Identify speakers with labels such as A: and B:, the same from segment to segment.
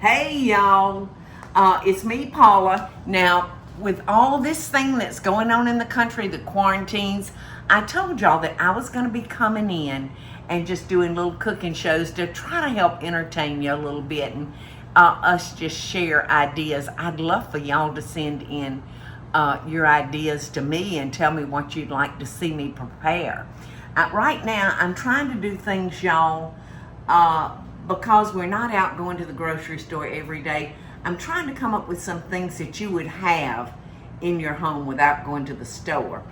A: Hey y'all, it's me, Paula. Now, with all this thing that's going on in the country, the quarantines, I told y'all that I was going to be coming in and just doing little cooking shows to try to help entertain you a little bit and us just share ideas. I'd love for y'all to send in your ideas to me and tell me what you'd like to see me prepare. Right now, I'm trying to do things, y'all, because we're not out going to the grocery store every day. I'm trying to come up with some things that you would have in your home without going to the store.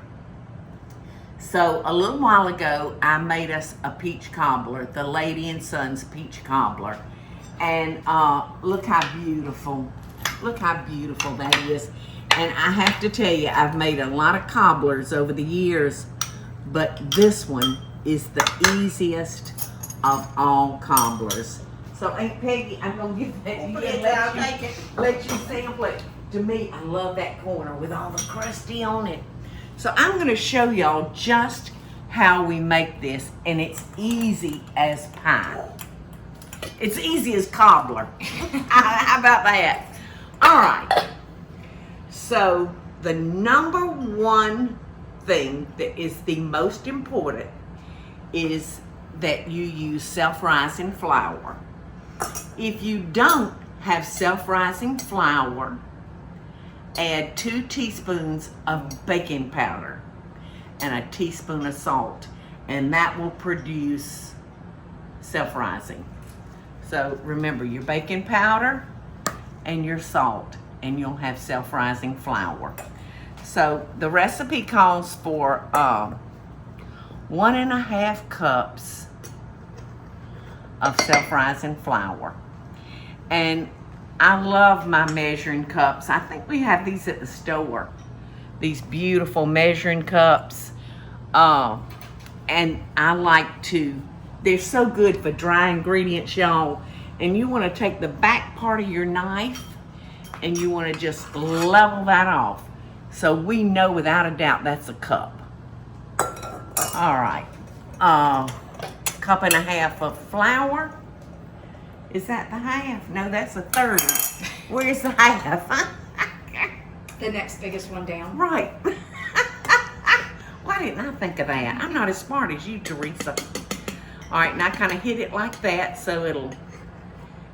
A: So a little while ago, I made us a peach cobbler, the Lady and Sons peach cobbler. And look how beautiful that is. And I have to tell you, I've made a lot of cobblers over the years, but this one is the easiest of all cobblers. So Aunt Peggy, I'm gonna give that to you and let you sample it. To me, I love that corner with all the crusty on it. So I'm gonna show y'all just how we make this, and it's easy as pie. It's easy as cobbler. How about that? All right. So the number one thing that is the most important is that you use self-rising flour. If you don't have self-rising flour, add 2 teaspoons of baking powder and a teaspoon of salt, and that will produce self-rising. So remember your baking powder and your salt, and you'll have self-rising flour. So the recipe calls for 1.5 cups of self-rising flour. And I love my measuring cups. I think we have these at the store. These beautiful measuring cups. And I like to, they're so good for dry ingredients, y'all. And you want to take the back part of your knife and you want to just level that off. So we know without a doubt that's a cup. All right. 1.5 cups of flour. Is that the half? No, that's a third. Where's the half?
B: The next biggest one down.
A: Right. Why didn't I think of that? I'm not as smart as you, Teresa. All right, now kind of hit it like that so it'll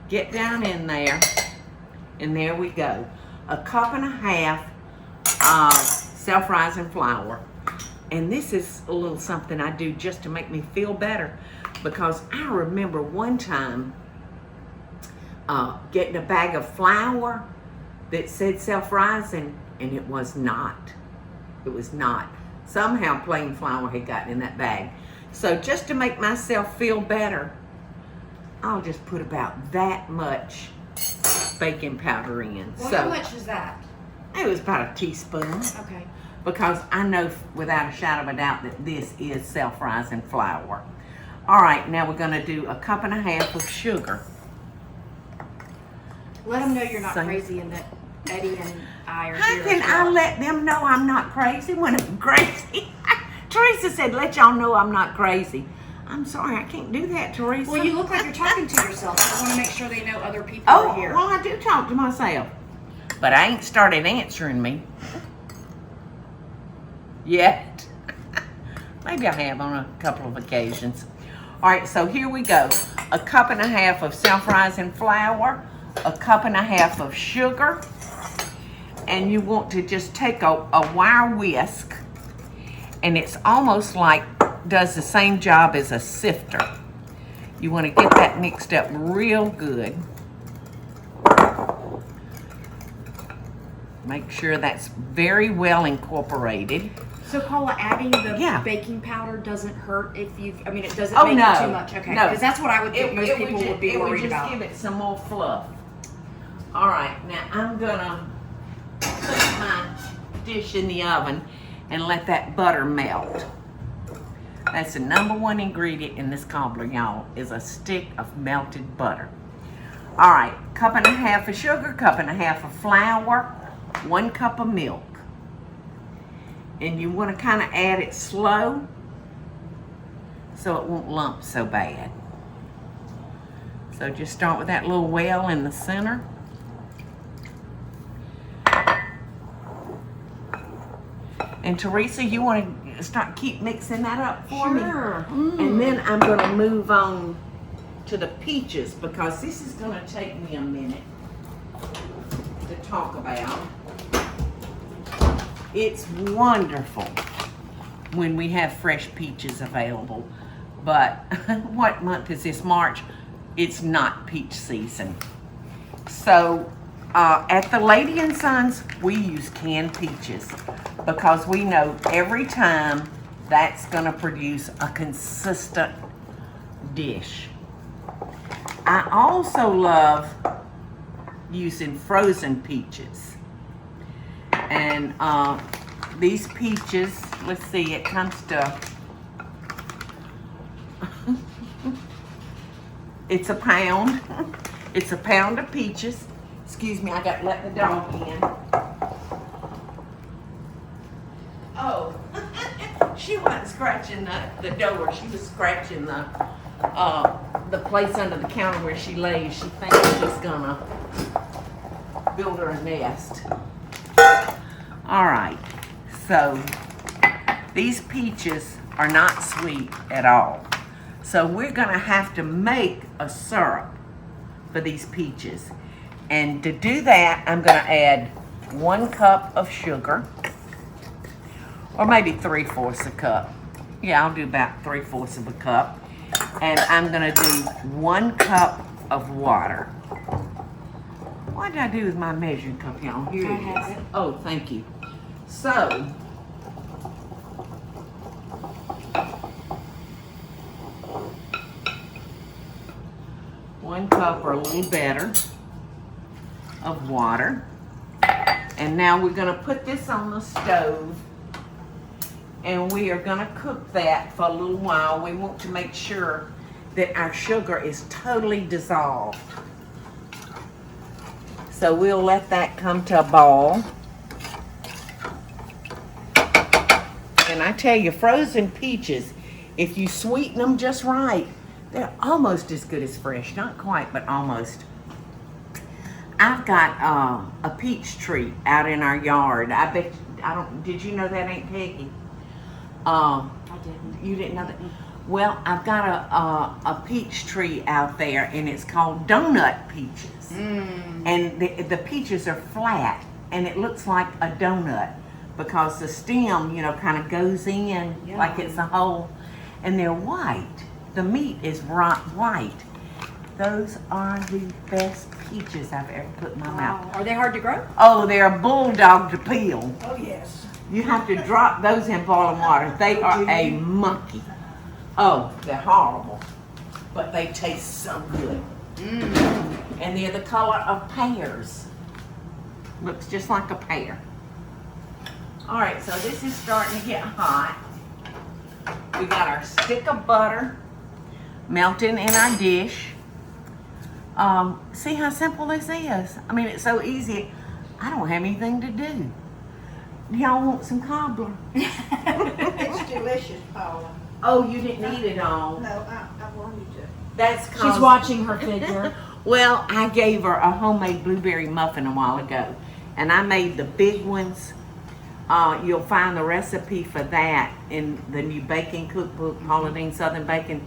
A: get down in there. And there we go. 1.5 cups of self-rising flour. And this is a little something I do just to make me feel better, because I remember one time getting a bag of flour that said self-rising, and it was not. It was not. Somehow plain flour had gotten in that bag. So just to make myself feel better, I'll just put about that much baking powder in.
B: Well,
A: so
B: how much is that?
A: It was about a teaspoon.
B: Okay.
A: Because I know without a shadow of a doubt that this is self-rising flour. All right, now we're gonna do 1.5 cups of sugar.
B: Let them know you're not
A: So-
B: crazy and that Eddie and I are
A: How
B: here
A: can
B: as well.
A: I let them know I'm not crazy when I'm crazy? Teresa said, let y'all know I'm not crazy. I'm sorry, I can't do that, Teresa.
B: Well, you look like you're talking to yourself. I want to make sure they know other people
A: Oh,
B: are here.
A: well, I do talk to myself. But I ain't started answering me yet. Maybe I have on a couple of occasions. All right, so here we go. 1.5 cups of self-rising flour, 1.5 cups of sugar, and you want to just take a wire whisk, and it's almost like does the same job as a sifter. You want to get that mixed up real good. Make sure that's very well incorporated.
B: So, Paula, adding the
A: Yeah.
B: baking powder doesn't hurt if you've, I mean, it doesn't
A: Oh,
B: make
A: no.
B: it too much. Okay.
A: No.
B: Because that's what I would think most people would be worried about.
A: It would just give it some more fluff. All right, now I'm gonna put my dish in the oven and let that butter melt. That's the number one ingredient in this cobbler, y'all, is a stick of melted butter. All right, 1.5 cups of sugar, 1.5 cups of flour, 1 cup of milk. And you want to kind of add it slow so it won't lump so bad. So just start with that little well in the center. And Teresa, you want to keep mixing that up for me?
B: Sure.
A: And then I'm going to move on to the peaches because this is going to take me a minute to talk about. It's wonderful when we have fresh peaches available, but what month is this? March? It's not peach season. So at the Lady and Sons, we use canned peaches because we know every time that's going to produce a consistent dish. I also love using frozen peaches. And these peaches, let's see, it comes to, it's a pound. It's a pound of peaches. Excuse me, I got to let the dog in. Oh, she wasn't scratching the door. She was scratching the place under the counter where she lays. She thinks she's gonna build her a nest. All right, so these peaches are not sweet at all. So we're gonna have to make a syrup for these peaches. And to do that, I'm gonna add 1 cup of sugar, or maybe 3/4 a cup. Yeah, I'll do about 3/4 of a cup. And I'm gonna do 1 cup of water. What did I do with my measuring cup, y'all? Here it is. Oh, thank you. So, one cup or a little better of water. And now we're gonna put this on the stove and we are gonna cook that for a little while. We want to make sure that our sugar is totally dissolved. So we'll let that come to a boil. And I tell you, frozen peaches, if you sweeten them just right, they're almost as good as fresh. Not quite, but almost. I've got a peach tree out in our yard. Did you know that, Aunt Peggy?
B: I didn't.
A: You didn't know that? Well, I've got a peach tree out there, and it's called donut peaches. And the peaches are flat, and it looks like a donut because the stem, kind of goes in like it's a hole, and they're white. The meat is white. Those are the best peaches I've ever put in my mouth.
B: Are they hard to grow?
A: Oh, they're a bulldog to peel.
B: Oh, yes.
A: You have to drop those in boiling water. They are a monkey. Oh, they're horrible, but they taste so good. And they're the color of pears. Looks just like a pear. All right, so this is starting to get hot. We got our stick of butter melting in our dish. See how simple this is? I mean, it's so easy. I don't have anything to do. Y'all want some cobbler?
C: It's delicious, Paula.
A: Oh, you didn't eat it all.
C: No, I wanted to.
A: That's
B: She's watching her figure.
A: Well, I gave her a homemade blueberry muffin a while ago, and I made the big ones. You'll find the recipe for that in the new baking cookbook, Paula Deen Southern Baking.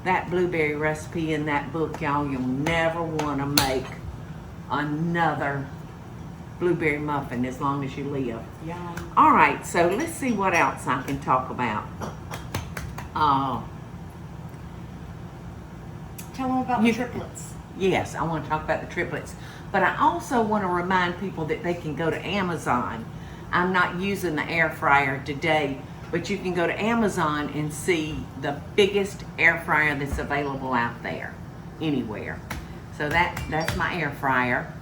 A: That blueberry recipe in that book, y'all, you'll never want to make another blueberry muffin as long as you live.
B: Yum.
A: All right, so let's see what else I can talk about.
B: Tell them about the triplets.
A: Yes, I want to talk about the triplets. But I also want to remind people that they can go to Amazon. I'm not using the air fryer today, but you can go to Amazon and see the biggest air fryer that's available out there, anywhere. So that's my air fryer.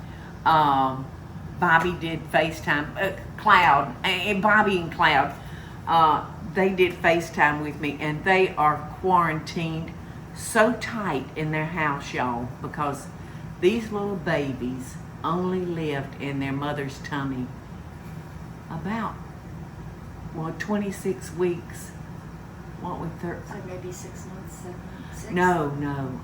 A: Bobby did FaceTime, Cloud, and Bobby and Cloud, they did FaceTime with me, and they are quarantined so tight in their house, y'all, because these little babies only lived in their mother's tummy about, 26 weeks. What we
B: Like maybe 6 months, 7 months. 6?
A: No.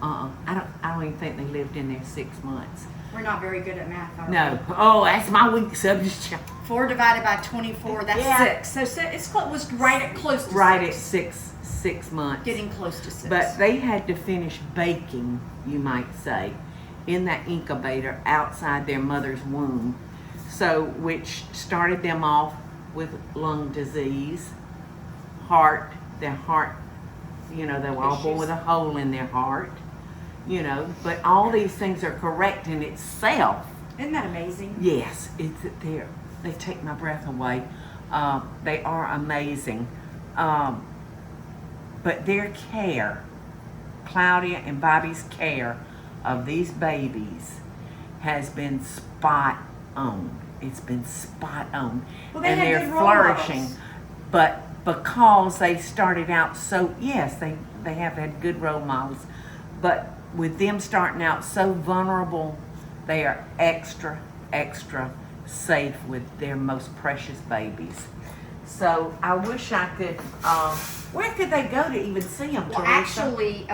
A: I don't even think they lived in there 6 months.
B: We're not very good at math, are
A: No. Oh, that's my weak subject.
B: we? 4 divided by 24, that's
A: Yeah.
B: 6. So it was right at close to
A: Right at
B: 6.
A: 6 months.
B: Getting close to 6.
A: But they had to finish baking, you might say, in that incubator outside their mother's womb. So, which started them off with lung disease, their heart, they were all born with a hole in their heart, but all these things are correct in itself.
B: Isn't that amazing?
A: Yes, they take my breath away. They are amazing. But their care, Claudia and Bobby's care of these babies has been spot on. It's been spot on.
B: Well, they
A: and
B: had
A: they're
B: good role
A: flourishing.
B: models.
A: But because they started out so, yes, they have had good role models, but with them starting out so vulnerable, they are extra safe with their most precious babies. So I wish I could, where could they go to even see them,
B: Well,
A: Teresa?
B: actually,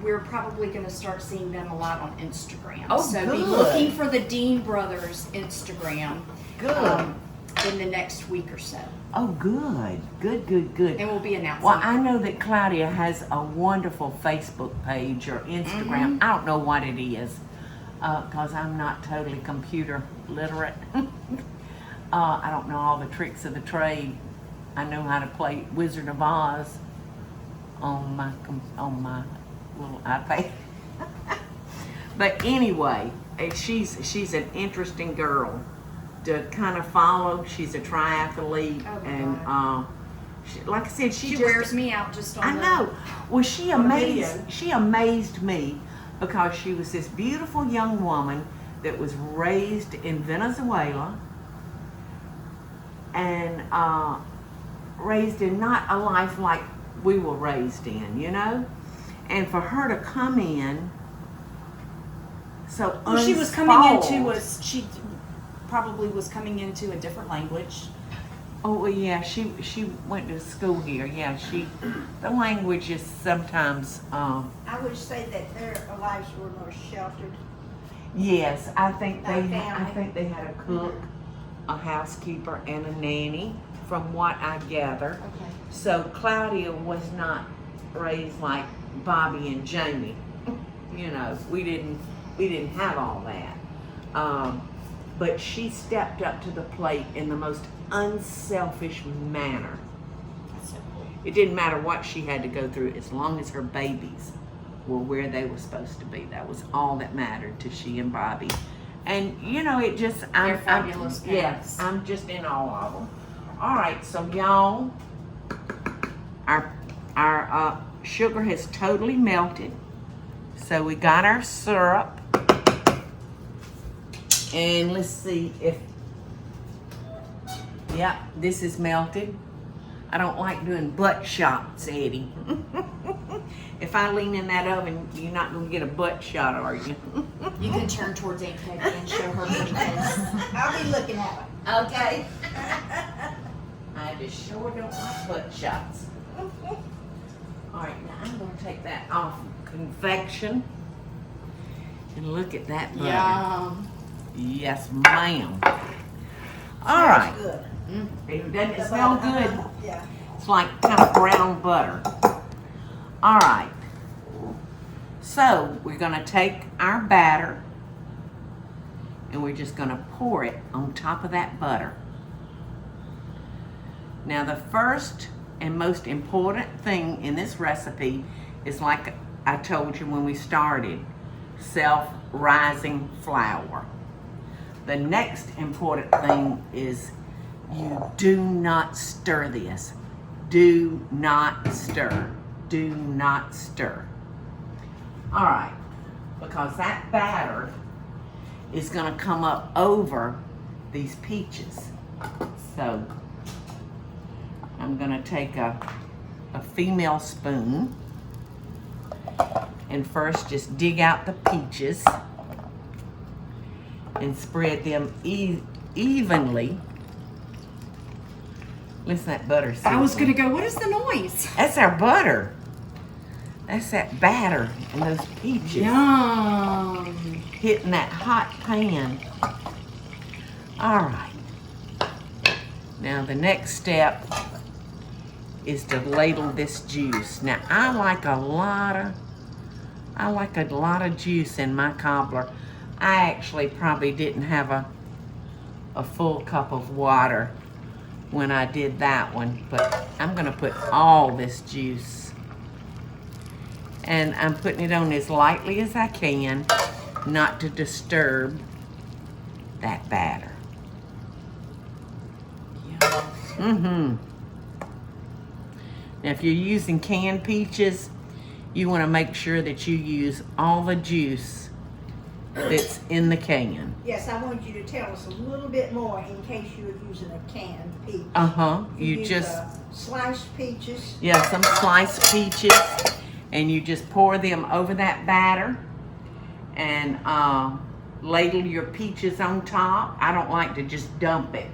B: we're probably going to start seeing them a lot on Instagram.
A: Oh,
B: so
A: good.
B: be looking for the Deen brothers Instagram.
A: Good.
B: In the next week or so.
A: Oh, good.
B: And we'll be announcing.
A: Well, I know that Claudia has a wonderful Facebook page or Instagram. I don't know what it is, because I'm not totally computer literate. I don't know all the tricks of the trade. I know how to play Wizard of Oz on my little iPad. But anyway, she's an interesting girl to kind of follow. She's a triathlete,
B: Oh,
A: and like I said,
B: she wears me out just on
A: I know. Well, she
C: on the
A: amazed.
C: video.
A: She amazed me because she was this beautiful young woman that was raised in Venezuela and raised in not a life like we were raised in, And for her to come in so
B: Well, she was coming
A: unspoiled.
B: she probably was coming into a different language.
A: Oh well, yeah, she went to school here. Yeah, the language is sometimes.
C: I would say that their lives were more sheltered.
A: Yes, I think
C: Like
A: they
C: family.
A: had a cook, a housekeeper, and a nanny, from what I gather.
C: Okay.
A: So Claudia was not raised like Bobby and Jamie. We didn't have all that. But she stepped up to the plate in the most unselfish manner. It didn't matter what she had to go through, as long as her babies were where they were supposed to be. That was all that mattered to she and Bobby. And it just
B: They're fabulous parents.
A: Yeah, I'm just in awe of them. All right, so y'all, our sugar has totally melted. So we got our syrup. And let's see if, yeah, this is melted. I don't like doing butt shots, Eddie. If I lean in that oven, you're not going to get a butt shot, are you?
B: You can turn towards Aunt Peggy and show her pretty face.
C: I'll be looking at them.
A: Okay. I just sure don't like butt shots. All right, now I'm going to take that off confection. And look at that butter.
B: Yum.
A: Yes, ma'am. All right.
C: Good.
A: Doesn't it smell good?
C: Yeah.
A: It's like kind of brown butter. All right. So we're going to take our batter and we're just going to pour it on top of that butter. Now the first and most important thing in this recipe is, like I told you when we started, self-rising flour. The next important thing is you do not stir this. Do not stir. Do not stir. All right, because that batter is going to come up over these peaches. So I'm going to take a female spoon and first just dig out the peaches and spread them evenly. Listen to that butter sizzling.
B: I was going to go, what is the noise?
A: That's our butter. That's that batter and those peaches
B: Yum.
A: hitting that hot pan. All right. Now the next step is to ladle this juice. Now I like a lot of juice in my cobbler. I actually probably didn't have a full cup of water when I did that one, but I'm gonna put all this juice. And I'm putting it on as lightly as I can, not to disturb that batter. Mm-hmm. Now, if you're using canned peaches, you want to make sure that you use all the juice that's in the can.
C: Yes, I want you to tell us a little bit more in case you were using a canned peach.
A: Uh-huh. You
C: use,
A: just...
C: sliced peaches.
A: Yeah, some sliced peaches. And you just pour them over that batter. And ladle your peaches on top. I don't like to just dump it.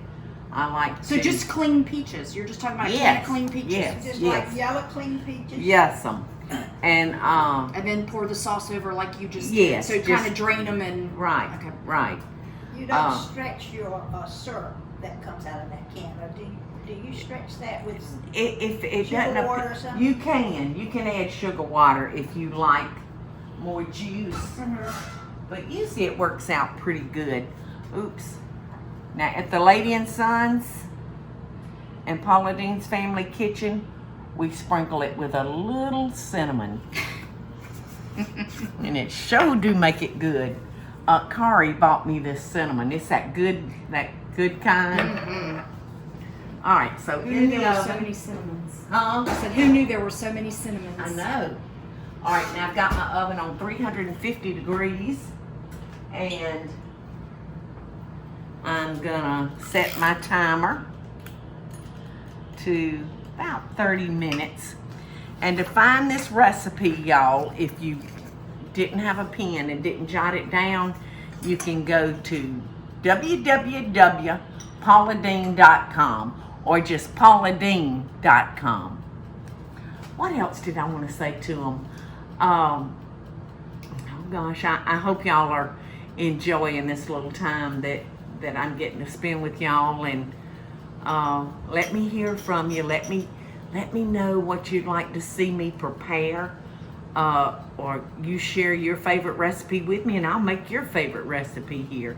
A: I like
B: So
A: to...
B: just clean peaches. You're just talking about
A: Yes,
B: clean peaches.
A: yes.
C: Just like yellow clean peaches.
A: Yes, and
B: And then pour the sauce over like you just
A: Yes,
B: did. So
A: just-
B: kind of drain them and
A: right,
B: Okay.
A: right.
C: You don't stretch your syrup that comes out of that can, or do you stretch that with?
A: If it
C: Sugar
A: doesn't,
C: water or something?
A: you can add sugar water if you like more juice. But usually it works out pretty good. Oops. Now at the Lady and Sons and Paula Deen's Family Kitchen, we sprinkle it with a little cinnamon. And it sure do make it good. Kari bought me this cinnamon. It's that good kind. All right, so
B: Who
A: in
B: knew
A: the
B: there were so
A: oven.
B: many cinnamons?
A: Huh?
B: I said, who knew there were so many cinnamons?
A: I know. All right, now I've got my oven on 350 degrees, and I'm gonna set my timer to about 30 minutes. And to find this recipe, y'all, if you didn't have a pen and didn't jot it down, you can go to www.pauladeen.com or just pauladeen.com. What else did I want to say to them? Oh gosh, I hope y'all are enjoying this little time that I'm getting to spend with y'all, and let me hear from you. Let me know what you'd like to see me prepare, or you share your favorite recipe with me, and I'll make your favorite recipe here.